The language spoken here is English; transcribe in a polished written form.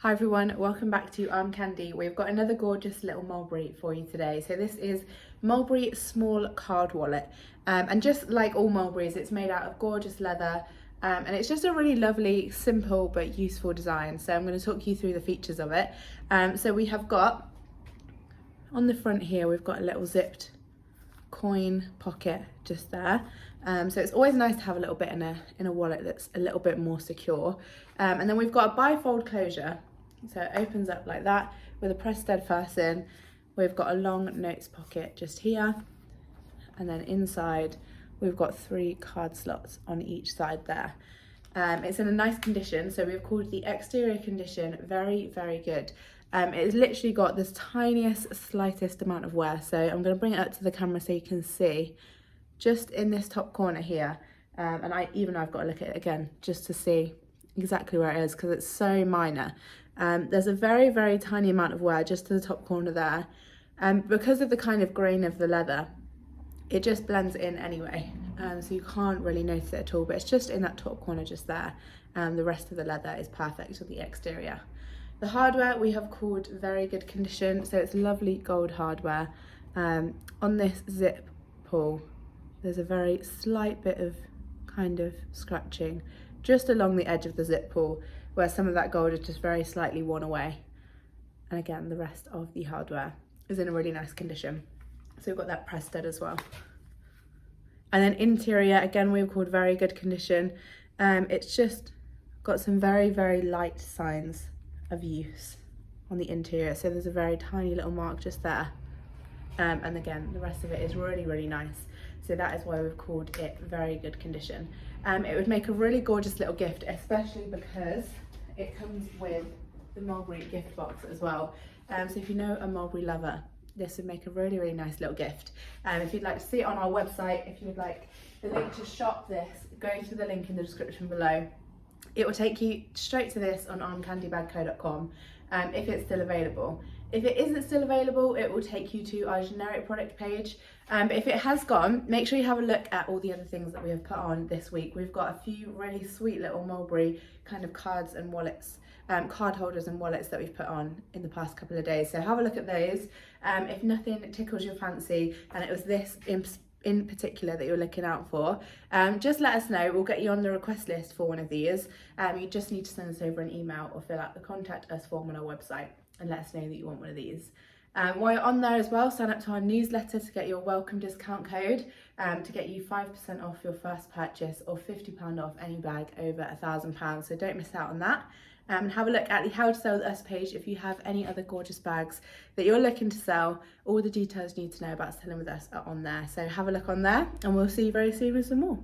Hi everyone, welcome back to Armcandy. We've got another gorgeous little Mulberry for you today. So this is Mulberry small card wallet, and just like all Mulberries, it's made out of gorgeous leather, and it's just a really lovely, simple but useful design. So I'm going to talk you through the features of it. So we have got on the front here, we've got a little zipped coin pocket just there. So it's always nice to have a little bit in a wallet that's a little bit more secure. And then we've got a bifold closure. So it opens up like that with a press stead fasten. We've got a long notes pocket just here. And then inside, we've got 3 card slots on each side there. It's in a nice condition. So we've called the exterior condition very, very good. It's literally got this tiniest, slightest amount of wear. So I'm going to bring it up to the camera so you can see just in this top corner here. And I've got to look at it again just to see exactly where it is because it's so minor. There's a very, very tiny amount of wear just to the top corner there. Because of the kind of grain of the leather, it just blends in anyway. So you can't really notice it at all, but it's just in that top corner just there. The rest of the leather is perfect on the exterior. The hardware we have called very good condition, so it's lovely gold hardware. On this zip pull, there's a very slight bit of kind of scratching just along the edge of the zip pull, where some of that gold is just very slightly worn away. And again, the rest of the hardware is in a really nice condition. So we've got that press stud as well. And then interior, again, we've called very good condition. It's just got some very, very light signs of use on the interior. So there's a very tiny little mark just there. And again, the rest of it is really, really nice. So that is why we've called it very good condition. It would make a really gorgeous little gift, especially because it comes with the Mulberry gift box as well. So if you know a Mulberry lover, this would make a really, really nice little gift. If you'd like to see it on our website, if you would like the link to shop this, go to the link in the description below. It will take you straight to this on armcandybagco.com if it's still available. If it isn't still available, it will take you to our generic product page. But if it has gone, make sure you have a look at all the other things that we have put on this week. We've got a few really sweet little Mulberry kind of cards and wallets, card holders and wallets that we've put on in the past couple of days. So have a look at those. If nothing tickles your fancy and it was this in particular that you're looking out for, just let us know. We'll get you on the request list for one of these. You just need to send us over an email or fill out the contact us form on our website and let us know that you want one of these. While you're on there as well, sign up to our newsletter to get your welcome discount code to get you 5% off your first purchase or £50 off any bag over £1,000. So don't miss out on that. And have a look at the How to Sell With Us page if you have any other gorgeous bags that you're looking to sell. All the details you need to know about selling with us are on there. So have a look on there and we'll see you very soon with some more.